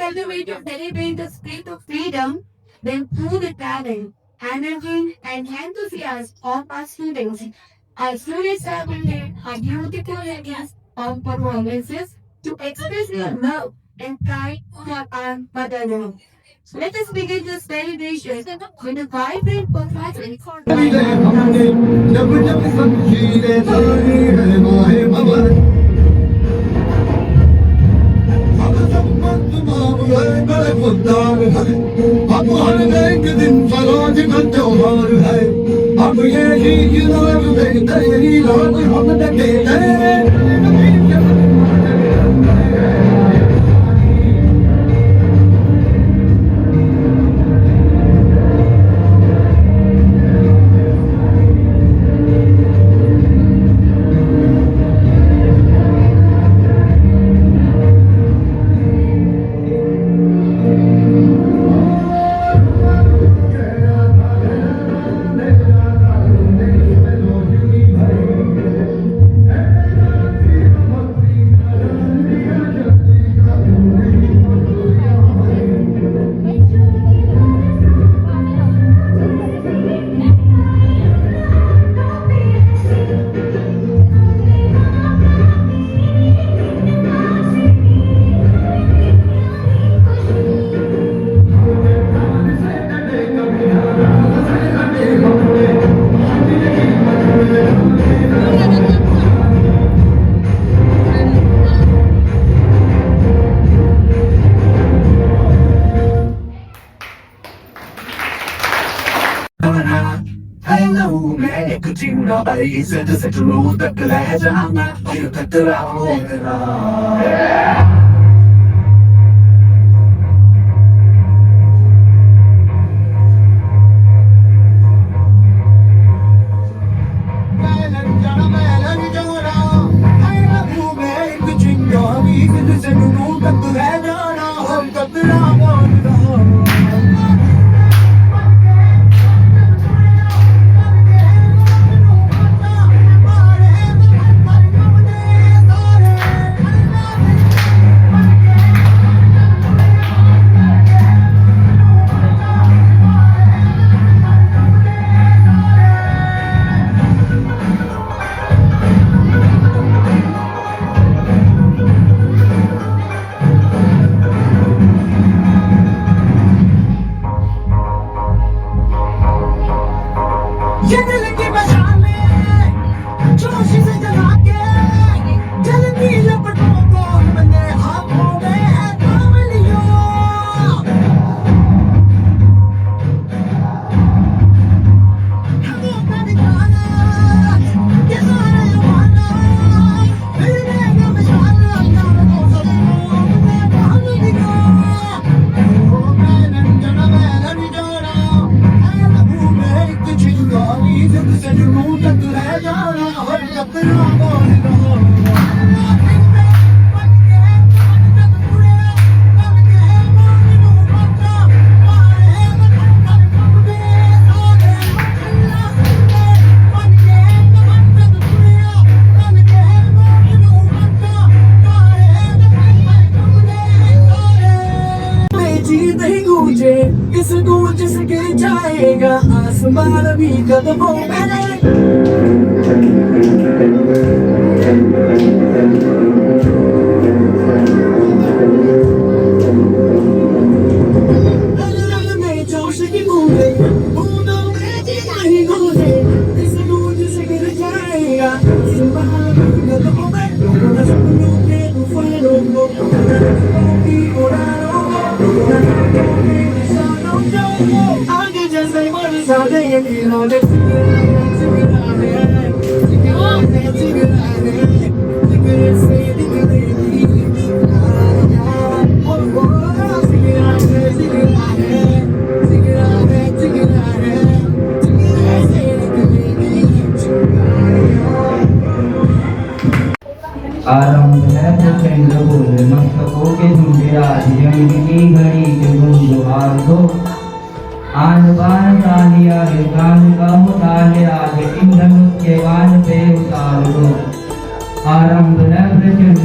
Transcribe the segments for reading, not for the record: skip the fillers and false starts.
cultivate to celebrate the spirit of freedom, then through the talent, energy, and enthusiasm of our students have made a beautiful ideas of performances to express their love and pride for our motherland. Let us begin this celebration with a vibrant performance. जब जब शमशीरें तारी है माहे भंवर अब सब मर्द मामले बड़े खुददार है अब हर एक दिन फरोज का त्योहार है अब ये ही जुनून में तेरी रात हम डटे हैं Hello, man, could you know I said to set the rules that the lads are not you cut the इस गूंज से गिर जाएगा आसमान भी कदमों में जोश की बूंदे बूंदों में जीना ही गूंजे इस गूंज से गिर जाएगा आसमान भी कदमों में सपनों के तूफानों को उड़ानों आगे जैसे बरसाते यकीनों ने आरंभ है प्रचंड बोले मस्तकों के झुंझे जंग की घड़ी के गुंजुहार दो आन बान तालिया गान का मुताले आज इंधन के गान पे उतार दो आरंभ है प्रचंड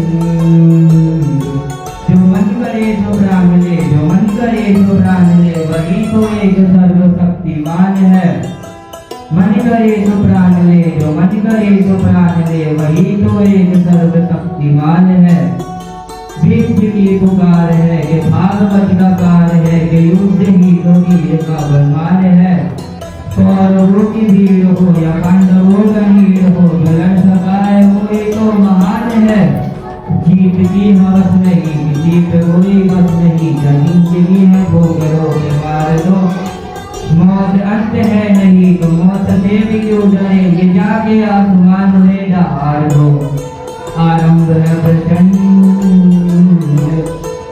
जो मन करे सो प्राण ले, जो मन करे सो प्राण ले, वही तो एक सर्वशक्तिमान है। मन करे सो प्राण ले, जो मन करे सो प्राण ले, वही तो एक सर्वशक्तिमान है। विश्व की पुकार है कि भागवत का कार है कि युद्ध ही तो वीर का बलवान है। कौरवों की भीड़ हो या पांडवों का नीड़ हो, जो लड़ सका है वो एक तो महान है। जीत की हवस नहीं, किसी पे कोई बस नहीं, जिंदगी है भोग लो के मार दो। मौत अंत है नहीं तो मौत से भी क्यों डरे, ये जाके आसमान में डहार दो। आरंभ है प्रचंड,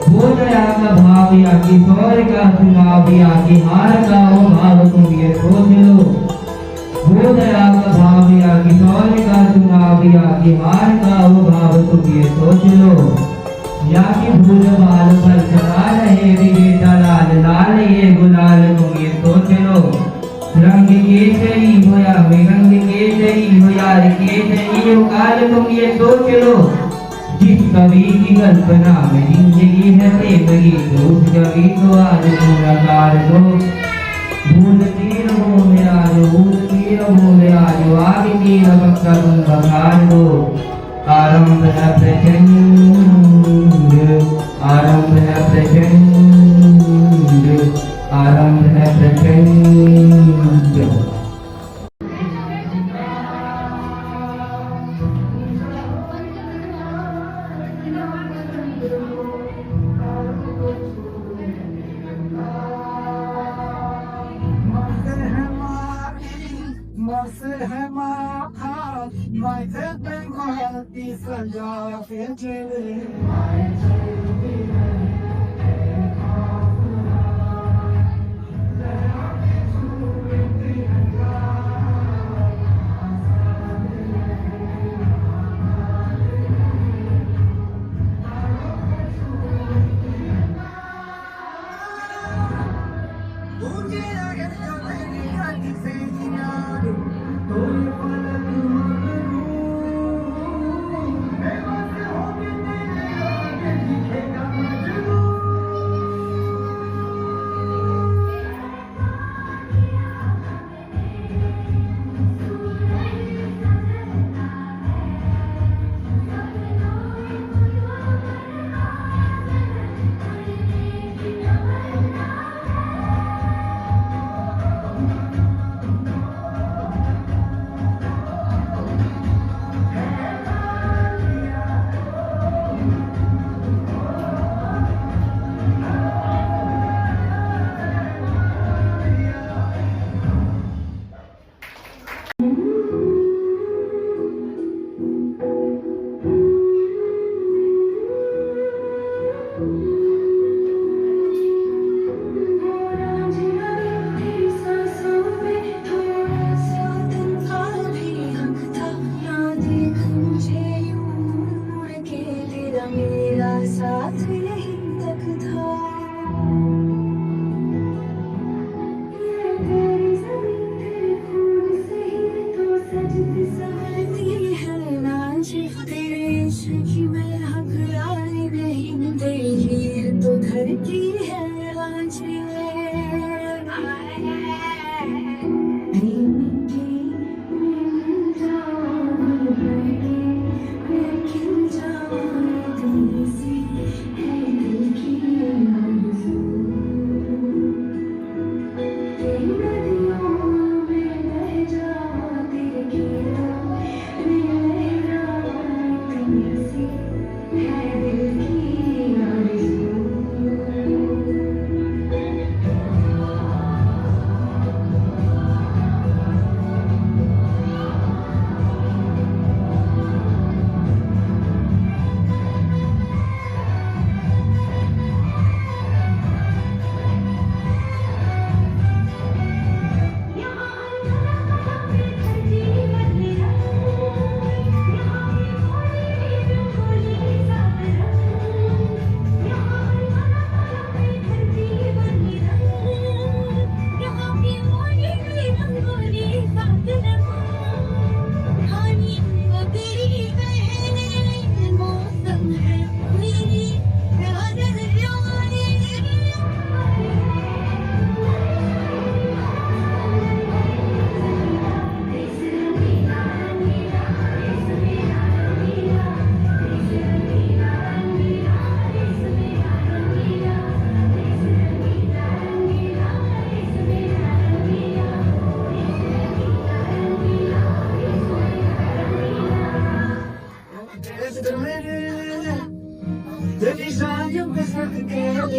वो दया का भाव या किशोर का चुनाव या कि हार का हो भाव, तुम ये सोच लो। वो दया का भाव या किशोर का चुनाव या कि हार का हो भाव, तुम ये सोच लो। या कि भूल बाल पर चला रहे विजेता लाल लाल, ये गुलाल तुम ये सोच लो। रंग केसरी हो या विरंग केसरी हो या केसरी हो काल, तुम ये सोच लो। जिस कवि की कल्पना में जिंदगी है प्रेम गीत, उस कवि को आज पूरा कार दो। भूलती रहो मेरा जो, भूलती रहो मेरा जो, आगे की रबक्का तुम बखार दो। आरंभ है प्रचंड, आरंभ है प्रचंड, आरंभ है प्रचंड। है माखा मैं की सजा फिर चले।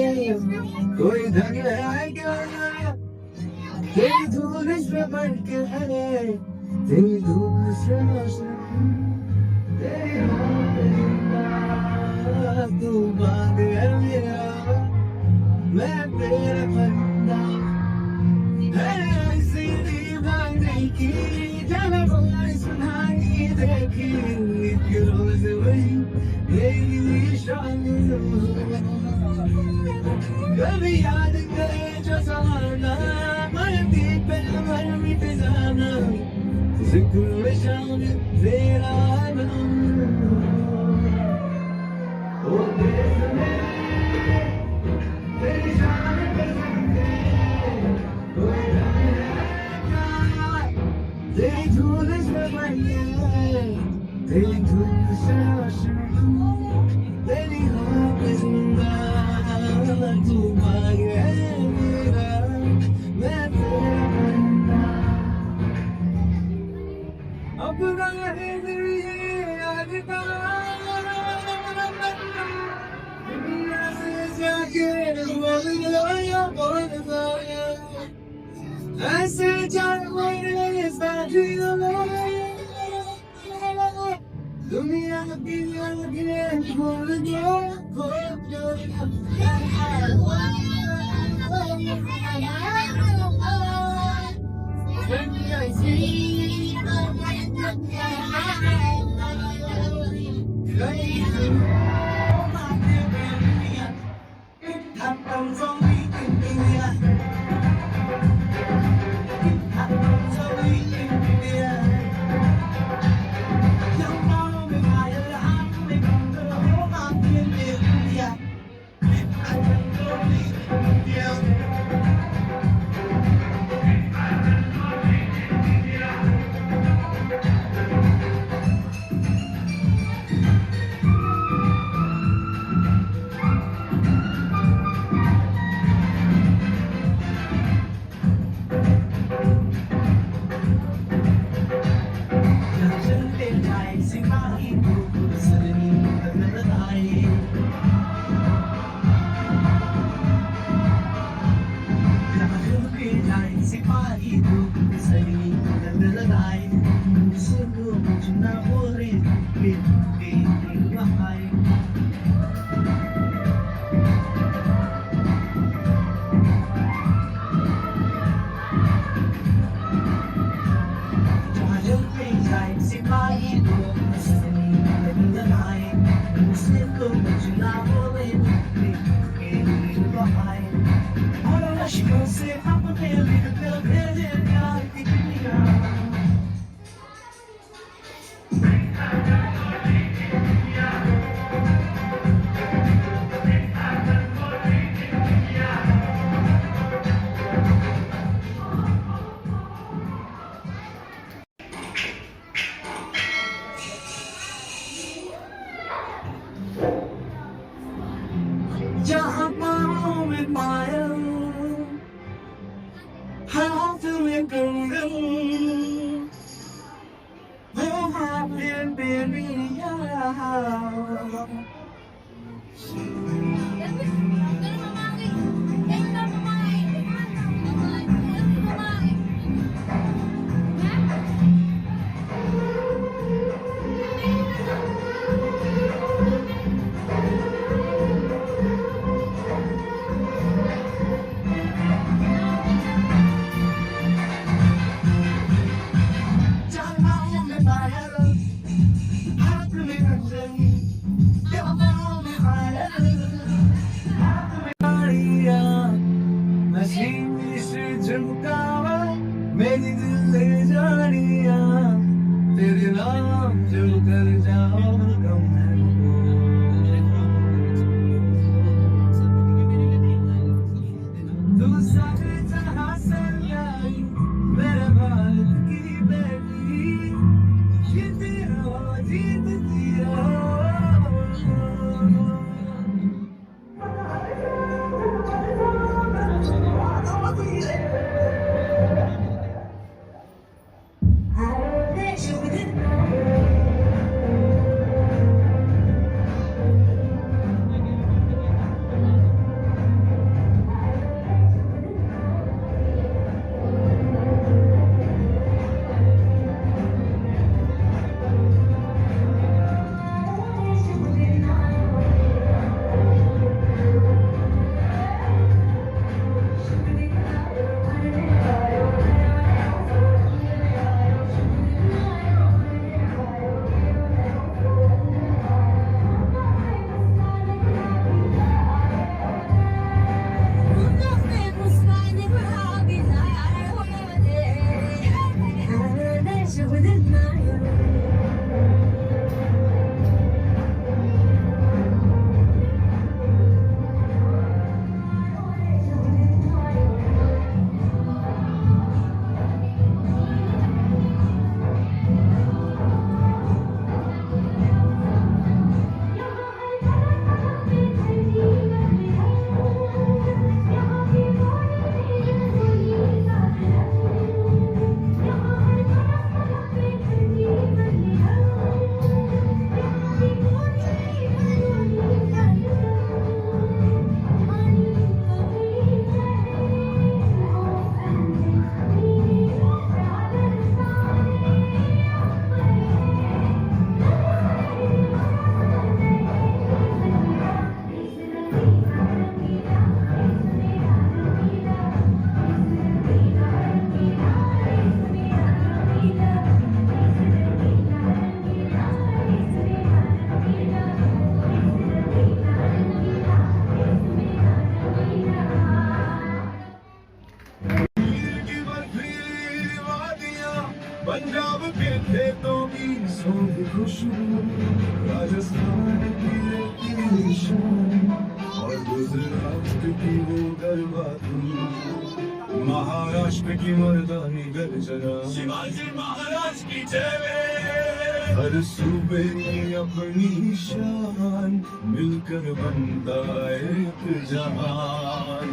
कोई धन है क्या तेरी धूल से बढ़ के है तेरी धूल से रोशन तेरी रात तू बाग है मेरा मैं तेरा बंदा है ऐसी दीवाने की जाने बोली सुनाई देखी एक रोज वही मेरी निशान कभी याद करे जो सवाना मरती पे मर मिट जाना जिक्र में शामिल तेरा नाम ओ देश में तेरी शान पे सकते कोई जाने तेरी धूल से बनी तेरी धूल से रोशन तेरी होप जिंदा तू भाग है मेरा मैं तेरा बंदा अपना है दिल ये आज का दुनिया से जाके बोल गया ऐसे चार महीने साथियों दुनिया की लगे भूल गया जहाँ पाँव में पायल हाथ में कंगन वो हाथ में बेरिया मेरी दिल ले जानिया तेरे नाम जो कर जाओ गम है तू सारे जहां से लाई मेरे भारत की बेटी जीती रहो जीतती रहो खेतों की सौंधी खुशबू, राजस्थान की रेतीली शान और गुजरात की वो गरबा, महाराष्ट्र की मर्दानी गर्जना, शिवाजी महाराज की जय। हर सूबे की अपनी शान, मिलकर बनता एक जहान।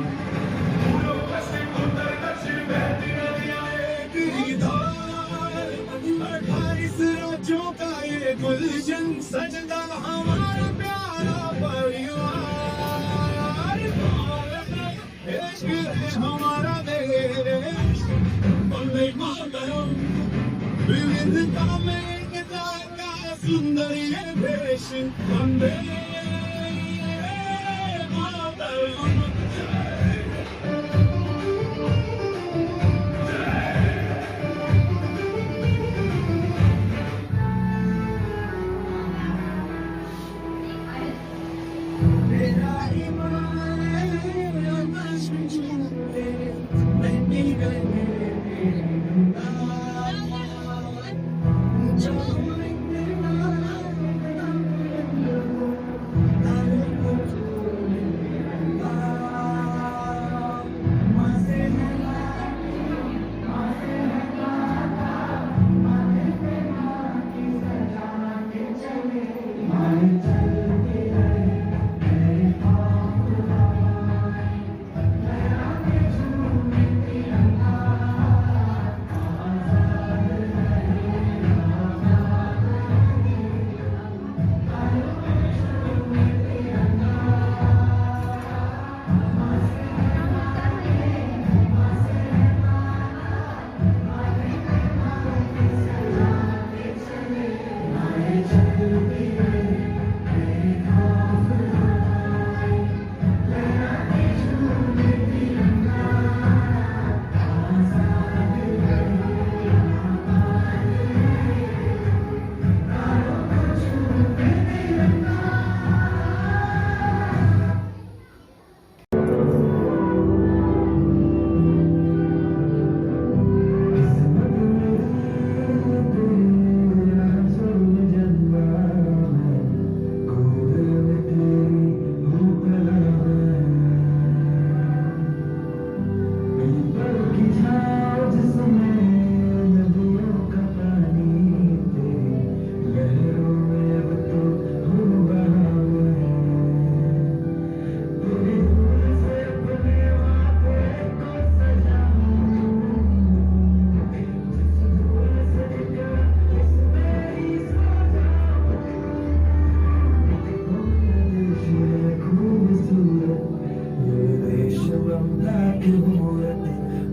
पूर्व पश्चिम उत्तर दक्षिण बहती नदियां एक ही धार, 28 राज्यों का ये गुलशन सजदा हमारा प्यारा परिवार। इश्क है हमारा देश, वंदे मातरम। विविधता में एकता का सुंदर ये देश, वंदे मातरम।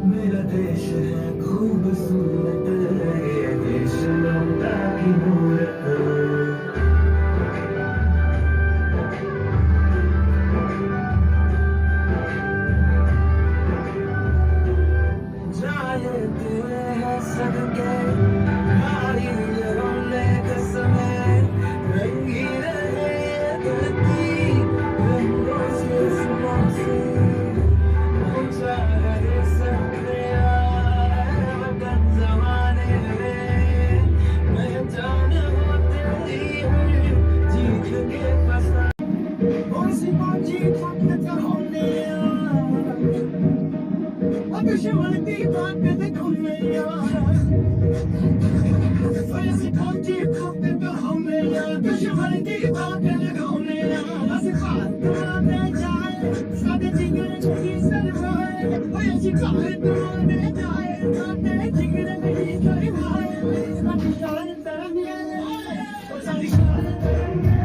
मेरा देश है खूबसूरत, ये देश ममता की मूरत। जाते हैं सदके रोने कसमें, रंगी रहे धरती रंगों से फूलों से। ऊंचा है सखिया वतन ज़माने में, पहचान हो तेरी है जीत के पसंद। और सिपाही खपत होने अब शिवाजी ताकत खुले यार, फैज़ खोजी खपत होने यार, शिवाजी ताकत खुले यार। सिपाही ने जाए सारे जिगर की सरवाए, फैज़ ने जाए सारे जिगर की सरवाए। सारी शान तरंगे सारी शान तरंगे।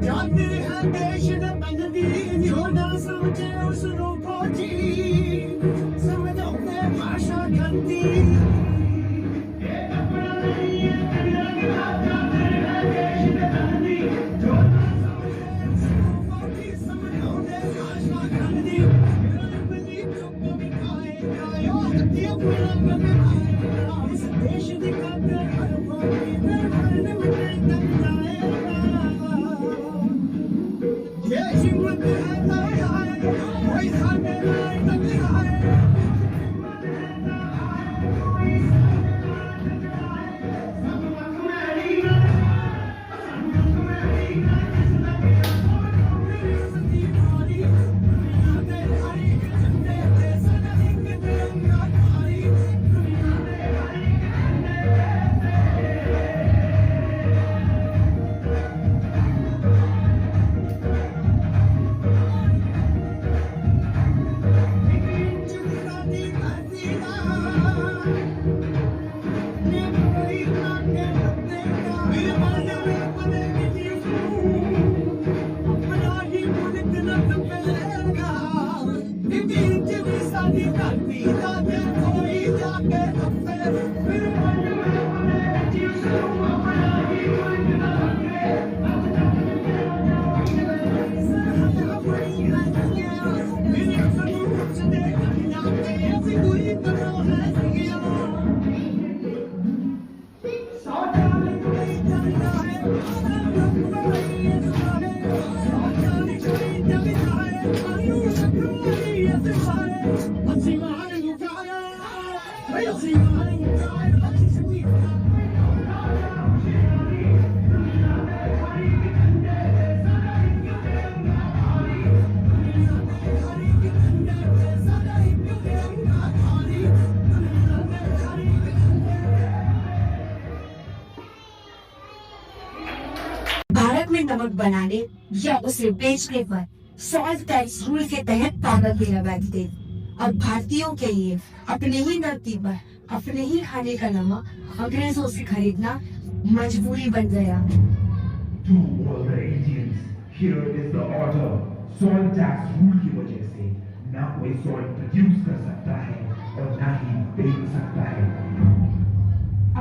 जाती है देश न नमक बनाने या उसे बेचने पर सॉल्ट टैक्स रूल के तहत पाबंदी लगा दी गई। अब भारतीयों के लिए अपने ही धरती पर अपने ही खाने का नमक अंग्रेजों से खरीदना मजबूरी बन गया। To all the Indians, here is the order. Soil tax rule की वजह से ना कोई soil produce कर सकता है और ना ही बेच सकता है।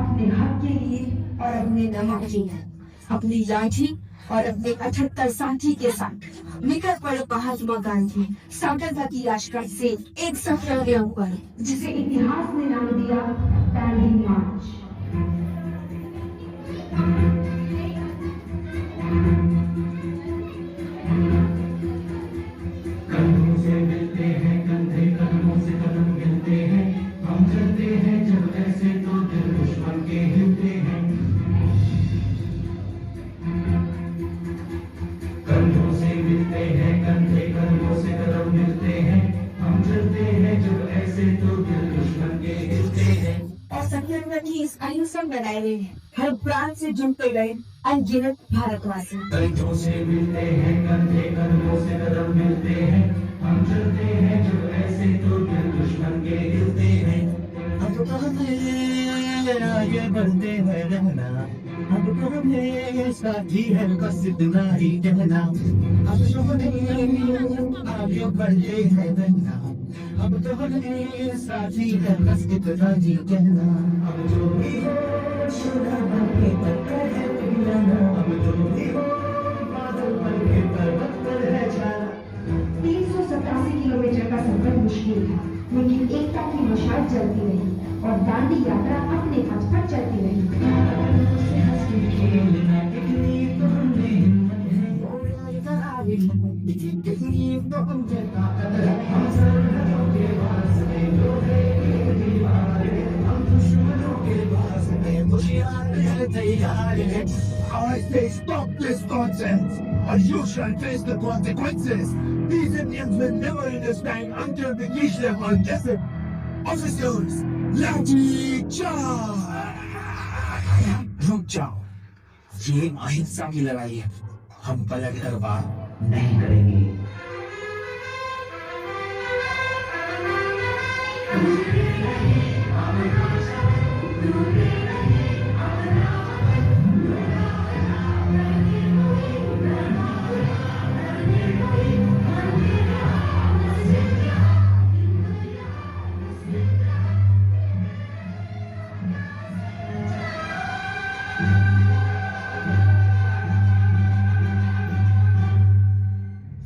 अपने हक के लिए और अपने नमक के लिए अपनी लाठी और अपने 78 साथी के साथ निकल पड़े महात्मा गांधी साबरमती राजपथ से एक सत्याग्रह पर, जिसे इतिहास ने नाम दिया दांडी मार्च। कदमों से मिलते हैं कंधे, कदमों से कदम मिलते हैं, हम चलते हैं जब ऐसे तो दिल दुश्मन के हिलते हैं। कंधों से मिलते हैं कंधे, कदमों से कदम मिलते हैं, हम चलते हैं जब ऐसे तो दिल दुश्मन के हिलते हैं। और सत्याग्रही इस अहिंसक बनाए हुए हर प्रांत से जुड़ते गए अनगिनत भारतवासी। कंधों से मिलते हैं कंधे, कदमों से कदम मिलते हैं, हम चलते हैं जब ऐसे तो दिल दुश्मन के हिलते हैं। अब तो हमें आगे बढ़ते हैं रहना, अब तो हमें साथी है बस इतना ही कहना। अब तो हमें आगे बढ़ते हैं रहना, अब तो हमें साथी है बस इतना ही कहना। अब जो भी हो छोटा बन के पत्थर है पिघलना, अब जो भी हो बादल बन के पर्वत पर है छाना। 387 किलोमीटर का सफर मुश्किल था, लेकिन एकता की मशाल जलती रही और दांडी यात्रा अपने पथ पर चलती रही। से हंस के खेलना कितनी तो हमने हिम्मत है, हम सरहदों के वास्ते जो है एक दीवार है, हम दुश्मनों के वास्ते होशियार है, तैयार है। I say stop this nonsense, or you shall face the consequences. These Indians will never understand until we teach them our lesson. Officers, लाठी चार्ज! रुक जाओ, ये अहिंसा की लड़ाई है, हम पलट कर वार नहीं करेंगे।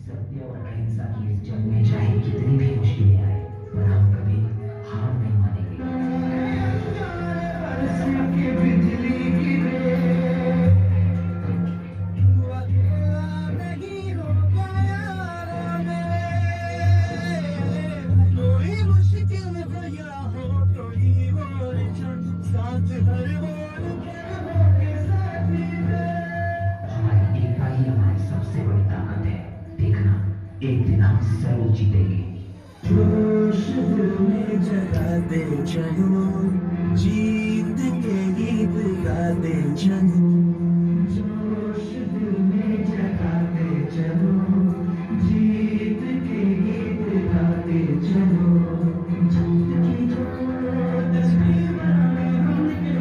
सत्य और अहिंसा की इस जंग में चाहे कितनी भी मुश्किलें आए, पर हम कभी हार नहीं मानेंगे। हमारी एकता ही हमारी सबसे बड़ी ताकत है। देखना, एक दिन हम जरूर जीतेंगे। जोश दिल में जगाते चलो, जीत के गीत गाते चलो। जोश दिल में जगाते चलो, जीत के गीत गाते चलो। जीत की जो तस्वीर बनाए हमने,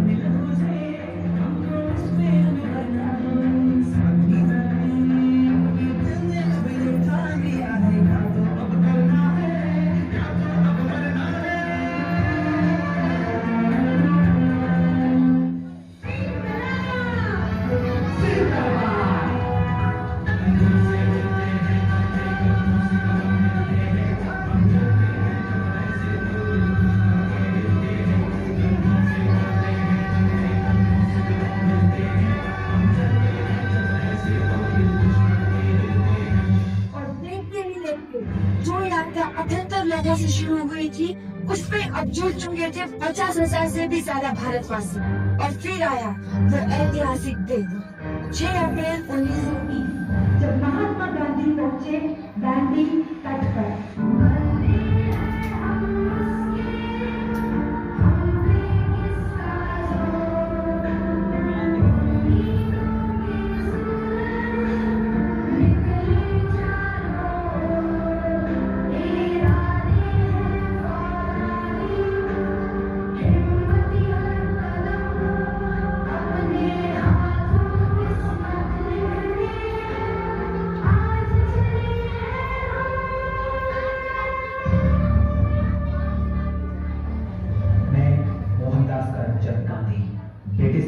दिलों से हमको उसमें मिलाना। साथी नहीं, दिल ने अभी उठा लिया है, या तो अब करना है, या तो अब मरना है। और देखते ही देखते जो यात्रा 78 लोगों से शुरू हुई थी, उसमें अब जुड़ चुके थे 50,000 से भी ज्यादा भारतवासी। और फिर आया वो ऐतिहासिक दिन 6 अप्रैल 1920। जब महात्मा गांधी पहुंचे दांडी तट पर।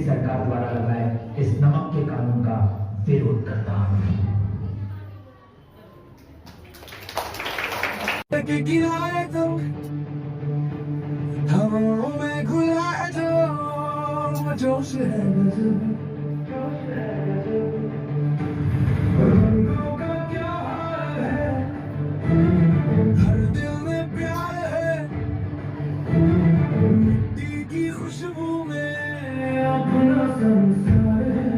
सरकार द्वारा लगाए इस नमक के कानून का विरोध करता हूँ। के किनारे तुम हवाओं में घुला जो जोश है रंगों का क्या हाल है, हर दिल में प्यार है, मिट्टी की खुशबू में अपना संसार है।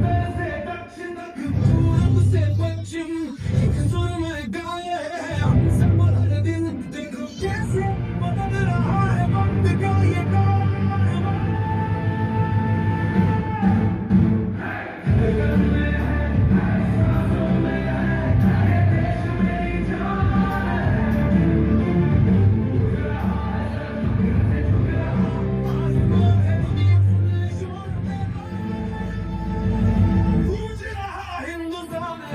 वैसे दक्षिण तक पूरब से पश्चिम एक सुर में गाए हैं हम सब हर दिन, देखो कैसे बदल रहा है वक्त का ये कारवां। गगन में है, आसमानों में है, हर देश मेरी जान है। झुक रहा है सब, झुक रहा आसमान है, दुनिया में शोर में गूंज रहा हिंदुस्तान है, गूंज रहा हिंदुस्तान है।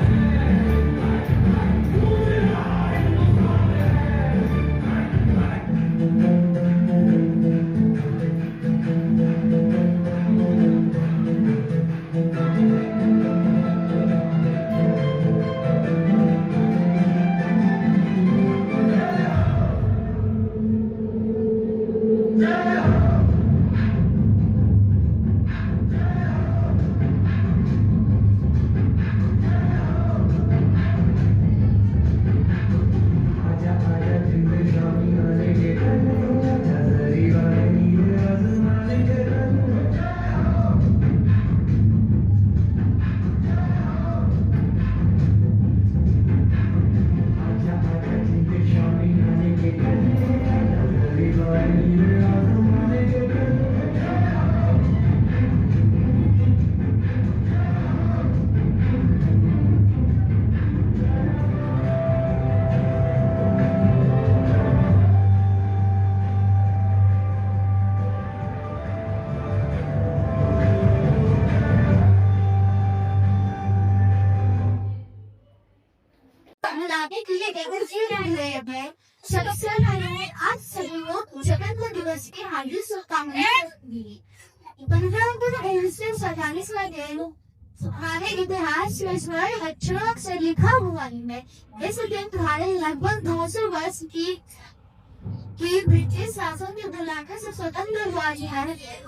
आजा आजा जिंद शामी आने के कल, नजरी वाले नीले आसमाने के कल। आजा आजा जिंद शामी आने के कल, नजरी वाले नीले आसमाने के कल। लाने के लिए केवल जी रहे हैं। सबसे पहले आज सभी लोग स्वतंत्रता दिवस की हार्दिक शुभकामनाएं दी। 1547वां दिन हमारे इतिहास में स्वर्ण अक्षरों से लिखा हुआ है। इस दिन भारत लगभग 200 वर्ष की ब्रिटिश शासन के बुलाकर से स्वतंत्र हुआ है।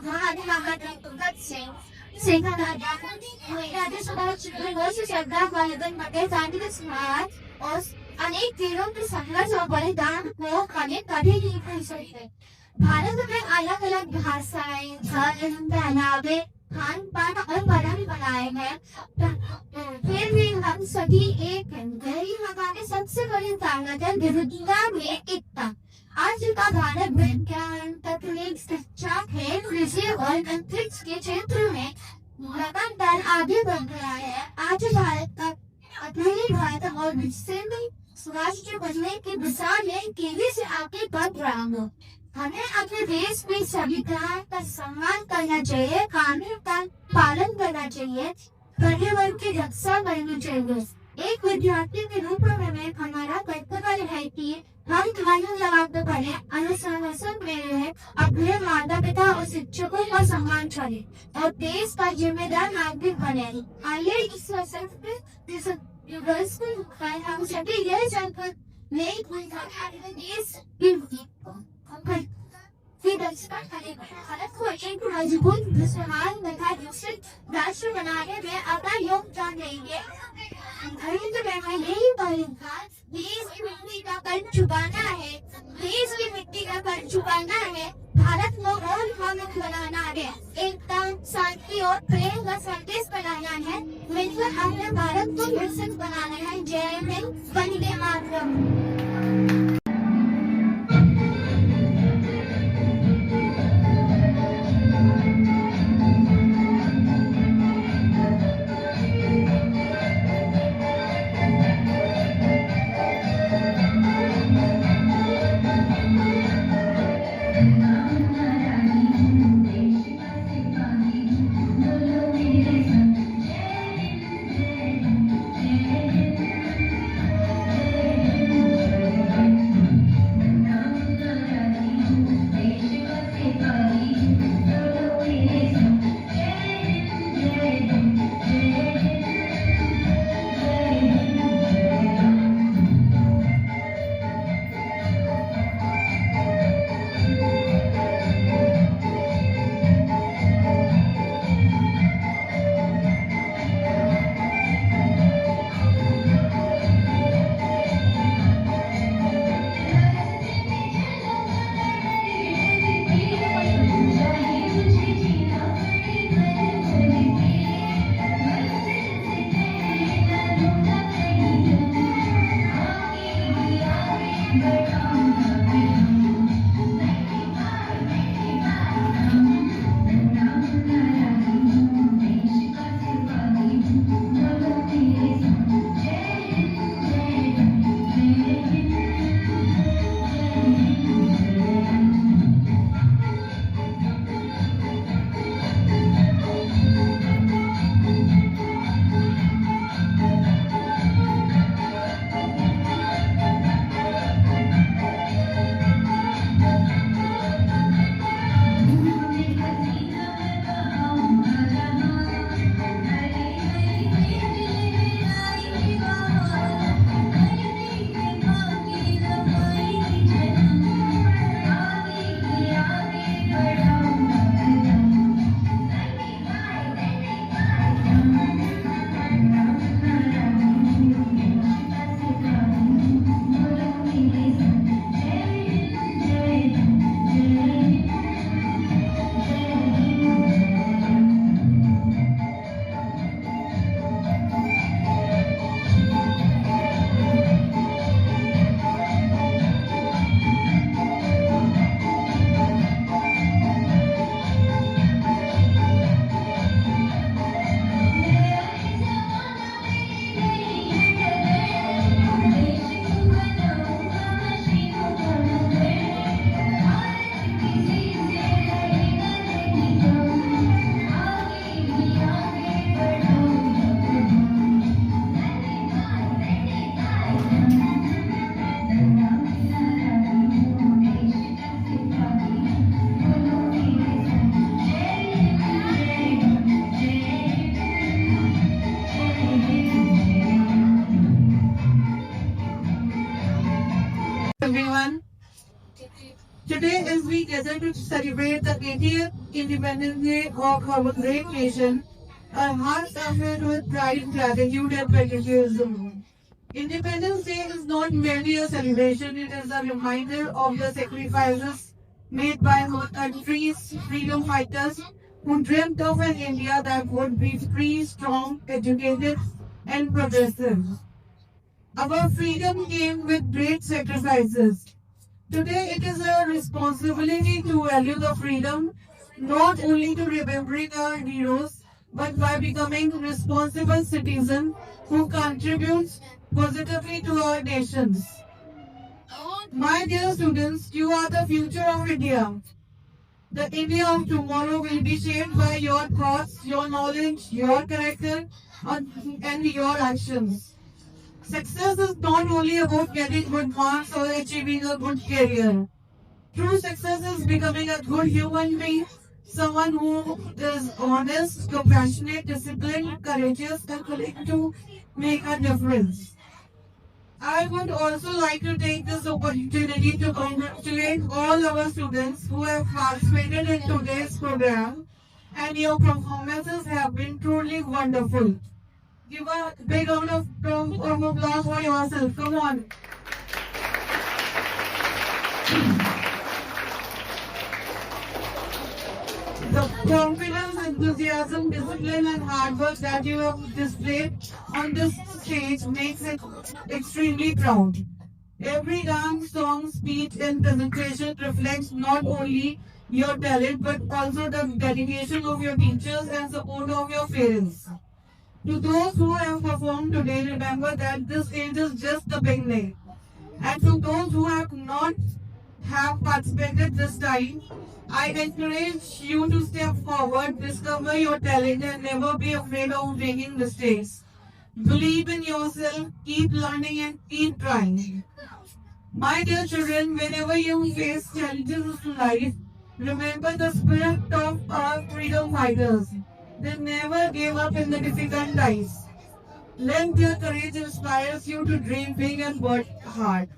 महात्मा भगत सिंह सरदार वल्लभ भाई पटेल के स्मारक और अनेक वीरों के संघर्ष और बलिदान को कभी नहीं भूल सकते। भारत में अलग अलग भाषाएं, धर्म, पहनावे, खान पान और परंपराएं हैं, फिर भी हम सभी एक हैं। यही हमारी सबसे बड़ी ताकत है, विविधता में एकता। आज का भारत विज्ञान, तकनीक, शिक्षा, खेल, कृषि और अंतरिक्ष के क्षेत्र में लगातार आगे बढ़ रहा है। आज भारत का आधुनिक भारत और विश्व में राष्ट्र बनने की दिशा में तेजी से आगे बढ़ रहा हूँ। हमें अपने देश की संविधान का सम्मान करना चाहिए, कानून का पालन करना चाहिए, पर्यावरण की रक्षा करनी चाहिए। एक विद्यार्थी के रूप में हमारा कर्तव्य है कि हम कानून लगाकर पढ़े, अनुशासन में रहे, अपने माता पिता और शिक्षकों का सम्मान करें और देश का जिम्मेदार नागरिक बने। आइए इस दिवस को हम सभी यह जानकर नई देश भारत को एक मजबूत, खुशहाल तथा विकसित राष्ट्र बनाने में अपना योगदान देंगे। यही देश की मिट्टी का कर चुकाना है, देश की मिट्टी का कर चुकाना है, भारत को और मजबूत बनाना है, एकता, शांति और प्रेम का संदेश बनाना है, मिलकर अपने भारत को विकसित बनाना है। जय Hind, Vande Mataram. we gather to celebrate the 80th Independence Day of our great nation, our hearts are filled with pride, gratitude, and patriotism. Independence Day is not merely a celebration, it is a reminder of the sacrifices made by our country's freedom fighters who dreamt of an India that would be free, strong, educated, and progressive. Our freedom came with great sacrifices. Today it is our responsibility to value the freedom, not only to remembering our heroes, but by becoming responsible citizens who contribute positively to our nations. My dear students, you are the future of India. The India of tomorrow will be shaped by your thoughts, your knowledge, your character, and your actions. Success is not only about getting good marks or achieving a good career. True success is becoming a good human being, someone who is honest, compassionate, disciplined, courageous, and willing to make a difference. I would also like to take this opportunity to congratulate all our students who have participated in today's program, and your performances have been truly wonderful. Give a big round of applause for yourself. Come on. The confidence, enthusiasm, discipline, and hard work that you have displayed on this stage makes it extremely proud. Every dance, song, speech, and presentation reflects not only your talent but also the dedication of your teachers and support of your parents. To those who have performed today, remember that this age is just the beginning. And to those who have participated this time, I encourage you to step forward, discover your talent, and never be afraid of making mistakes. Believe in yourself, keep learning, and keep trying. My dear children, whenever you face challenges in life, remember the spirit of our freedom fighters. They never gave up in the difficult times. Let their courage inspires you to dream big and work hard.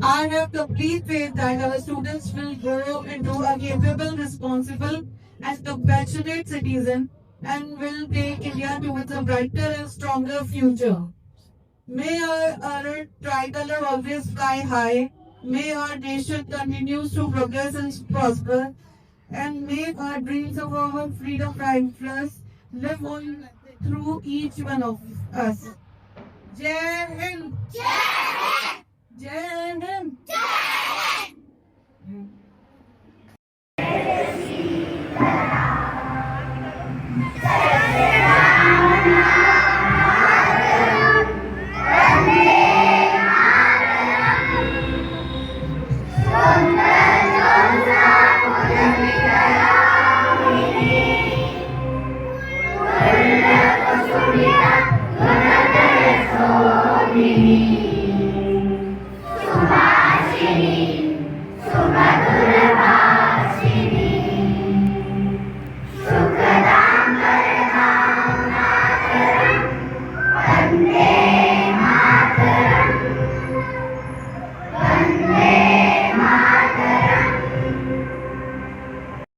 I have complete faith that our students will grow into a capable, responsible, and compassionate citizen and will take India towards a brighter and stronger future. May our tricolor always fly high. May our nation continue to progress and prosper. And may our dreams of our freedom fighters live on through each one of us. Jai Hind! Jai Hind!